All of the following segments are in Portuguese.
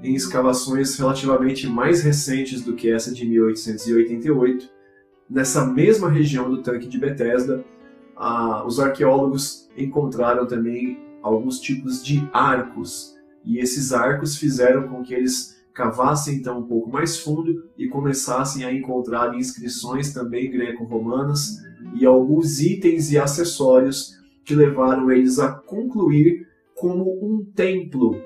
em escavações relativamente mais recentes do que essa de 1888, nessa mesma região do tanque de Betesda, os arqueólogos encontraram também alguns tipos de arcos, e esses arcos fizeram com que eles cavassem então um pouco mais fundo e começassem a encontrar inscrições também greco-romanas e alguns itens e acessórios que levaram eles a concluir como um templo.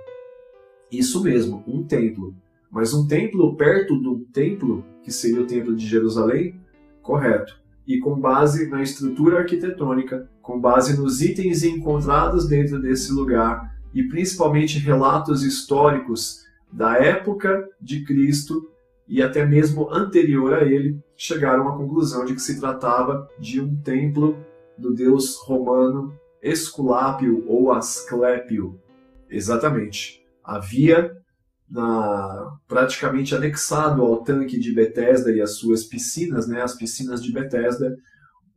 Isso mesmo, um templo. Mas um templo perto do templo, que seria o templo de Jerusalém? Correto. E com base na estrutura arquitetônica, com base nos itens encontrados dentro desse lugar e principalmente relatos históricos da época de Cristo e até mesmo anterior a ele, chegaram à conclusão de que se tratava de um templo do deus romano Esculápio ou Asclépio. Exatamente. Havia praticamente anexado ao tanque de Betesda e as suas piscinas, as piscinas de Betesda,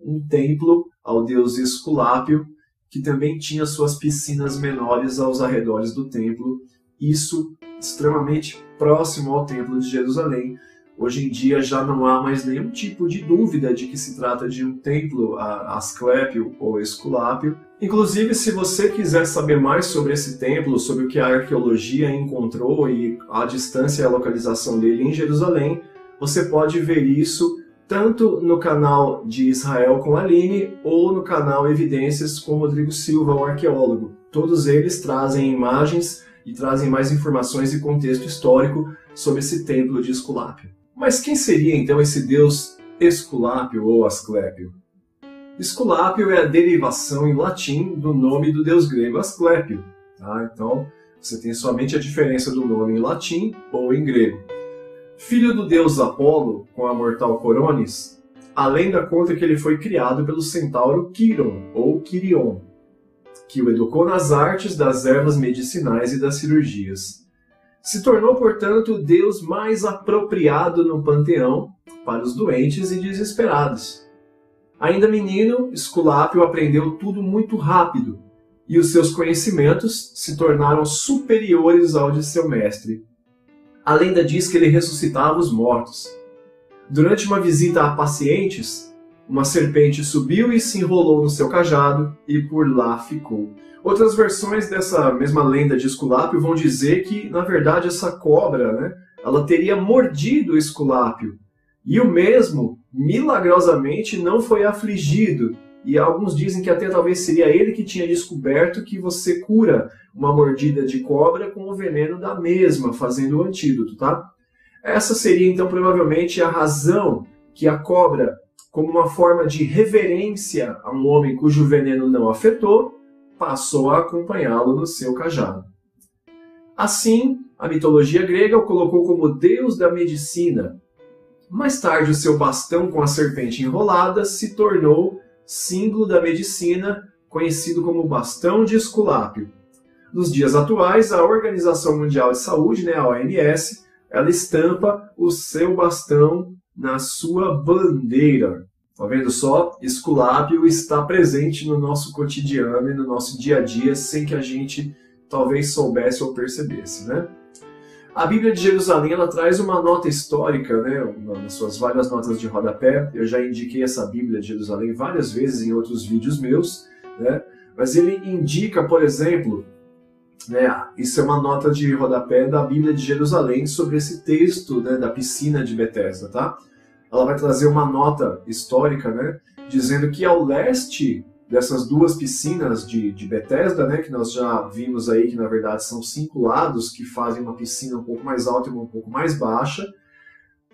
um templo ao deus Esculápio, que também tinha suas piscinas menores aos arredores do templo, isso extremamente próximo ao templo de Jerusalém. Hoje em dia já não há mais nenhum tipo de dúvida de que se trata de um templo a Asclépio ou Esculápio. Inclusive, se você quiser saber mais sobre esse templo, sobre o que a arqueologia encontrou e a distância e a localização dele em Jerusalém, você pode ver isso tanto no canal de Israel com Aline ou no canal Evidências com Rodrigo Silva, o arqueólogo. Todos eles trazem imagens e trazem mais informações e contexto histórico sobre esse templo de Esculápio. Mas quem seria então esse deus Esculápio ou Asclépio? Esculápio é a derivação em latim do nome do deus grego Asclépio. Tá? Então, você tem somente a diferença do nome em latim ou em grego. Filho do deus Apolo, com a mortal Coronis, a lenda conta que ele foi criado pelo centauro Quiron, ou Quirion, que o educou nas artes das ervas medicinais e das cirurgias. Se tornou, portanto, o deus mais apropriado no panteão para os doentes e desesperados. Ainda menino, Esculápio aprendeu tudo muito rápido, e os seus conhecimentos se tornaram superiores ao de seu mestre. A lenda diz que ele ressuscitava os mortos. Durante uma visita a pacientes, uma serpente subiu e se enrolou no seu cajado, e por lá ficou. Outras versões dessa mesma lenda de Esculápio vão dizer que, na verdade, essa cobra, ela teria mordido Esculápio, e o mesmo, milagrosamente, não foi afligido. E alguns dizem que até talvez seria ele que tinha descoberto que você cura uma mordida de cobra com o veneno da mesma, fazendo o antídoto, tá? Essa seria, então, provavelmente a razão que a cobra, como uma forma de reverência a um homem cujo veneno não afetou, passou a acompanhá-lo no seu cajado. Assim, a mitologia grega o colocou como deus da medicina. Mais tarde, o seu bastão com a serpente enrolada se tornou símbolo da medicina, conhecido como bastão de Esculápio. Nos dias atuais, a Organização Mundial de Saúde, a OMS, ela estampa o seu bastão na sua bandeira. Tá vendo só? Esculápio está presente no nosso cotidiano e no nosso dia a dia, sem que a gente talvez soubesse ou percebesse, A Bíblia de Jerusalém, ela traz uma nota histórica, nas suas várias notas de rodapé. Eu já indiquei essa Bíblia de Jerusalém várias vezes em outros vídeos meus, mas ele indica, por exemplo, isso é uma nota de rodapé da Bíblia de Jerusalém sobre esse texto, da piscina de Betesda, tá? Ela vai trazer uma nota histórica, dizendo que ao leste dessas duas piscinas de Betesda, que nós já vimos aí que na verdade são 5 lados que fazem uma piscina um pouco mais alta e uma um pouco mais baixa,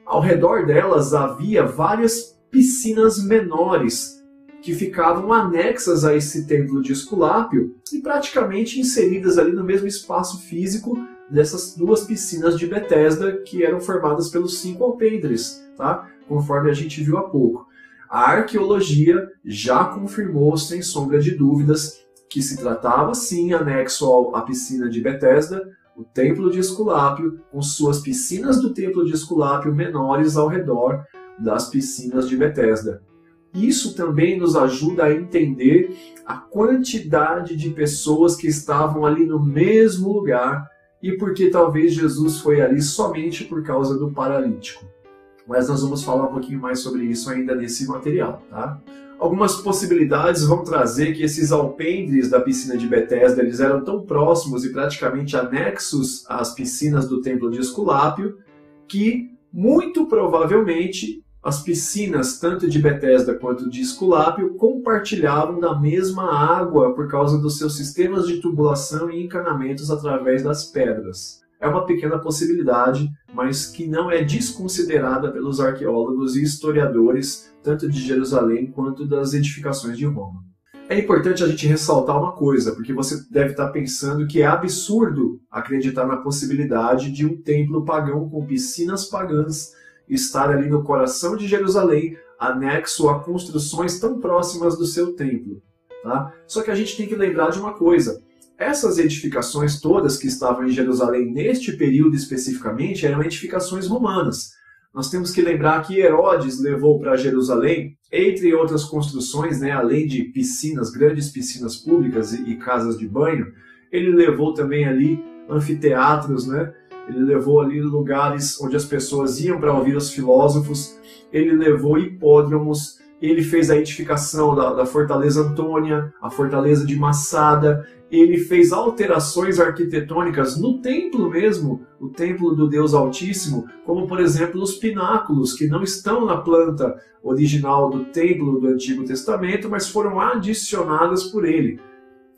ao redor delas havia várias piscinas menores que ficavam anexas a esse templo de Esculápio e praticamente inseridas ali no mesmo espaço físico dessas duas piscinas de Betesda que eram formadas pelos 5 alpendres, tá? Conforme a gente viu há pouco. A arqueologia já confirmou, sem sombra de dúvidas, que se tratava sim anexo à piscina de Betesda, o templo de Esculápio, com suas piscinas do templo de Esculápio menores ao redor das piscinas de Betesda. Isso também nos ajuda a entender a quantidade de pessoas que estavam ali no mesmo lugar e porque talvez Jesus foi ali somente por causa do paralítico. Mas nós vamos falar um pouquinho mais sobre isso ainda nesse material, tá? Algumas possibilidades vão trazer que esses alpendres da piscina de Betesda eles eram tão próximos e praticamente anexos às piscinas do templo de Esculápio que, muito provavelmente, as piscinas, tanto de Betesda quanto de Esculápio, compartilhavam da mesma água por causa dos seus sistemas de tubulação e encanamentos através das pedras. É uma pequena possibilidade, mas que não é desconsiderada pelos arqueólogos e historiadores, tanto de Jerusalém quanto das edificações de Roma. É importante a gente ressaltar uma coisa, porque você deve estar pensando que é absurdo acreditar na possibilidade de um templo pagão com piscinas pagãs estar ali no coração de Jerusalém, anexo a construções tão próximas do seu templo. Tá? Só que a gente tem que lembrar de uma coisa. Essas edificações todas que estavam em Jerusalém neste período especificamente eram edificações romanas. Nós temos que lembrar que Herodes levou para Jerusalém, entre outras construções, né, além de piscinas, grandes piscinas públicas e casas de banho, ele levou também ali anfiteatros, né? Ele levou ali lugares onde as pessoas iam para ouvir os filósofos, ele levou hipódromos, ele fez a edificação da Fortaleza Antônia, a Fortaleza de Massada, ele fez alterações arquitetônicas no templo mesmo, o templo do Deus Altíssimo, como por exemplo os pináculos, que não estão na planta original do templo do Antigo Testamento, mas foram adicionadas por ele.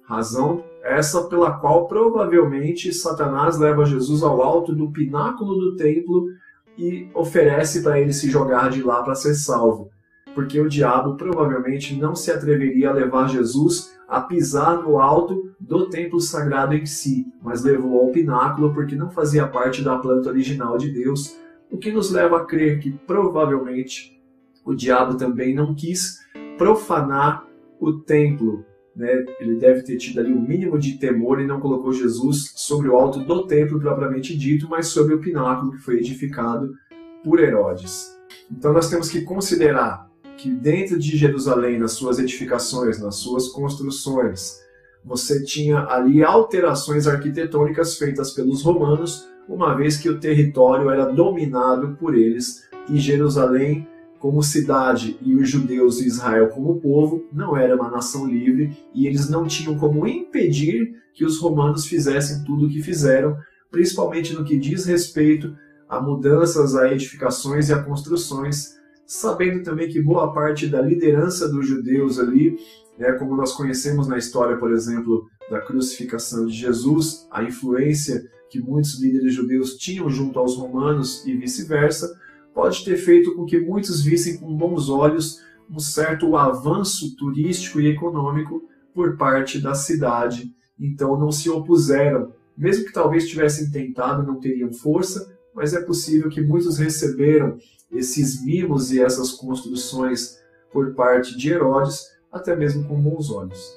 Razão essa pela qual provavelmente Satanás leva Jesus ao alto do pináculo do templo e oferece para ele se jogar de lá para ser salvo. Porque o diabo provavelmente não se atreveria a levar Jesus a pisar no alto do templo sagrado em si, mas levou ao pináculo porque não fazia parte da planta original de Deus, o que nos leva a crer que provavelmente o diabo também não quis profanar o templo, né? Ele deve ter tido ali o mínimo de temor e não colocou Jesus sobre o alto do templo propriamente dito, mas sobre o pináculo que foi edificado por Herodes. Então nós temos que considerar que dentro de Jerusalém, nas suas edificações, nas suas construções, você tinha ali alterações arquitetônicas feitas pelos romanos, uma vez que o território era dominado por eles, e Jerusalém como cidade e os judeus e Israel como povo não era uma nação livre, e eles não tinham como impedir que os romanos fizessem tudo o que fizeram, principalmente no que diz respeito a mudanças, a edificações e a construções, sabendo também que boa parte da liderança dos judeus ali, como nós conhecemos na história, por exemplo, da crucificação de Jesus, a influência que muitos líderes judeus tinham junto aos romanos e vice-versa, pode ter feito com que muitos vissem com bons olhos um certo avanço turístico e econômico por parte da cidade. Então não se opuseram. Mesmo que talvez tivessem tentado, não teriam força, mas é possível que muitos receberam esses mimos e essas construções por parte de Herodes, até mesmo com bons olhos.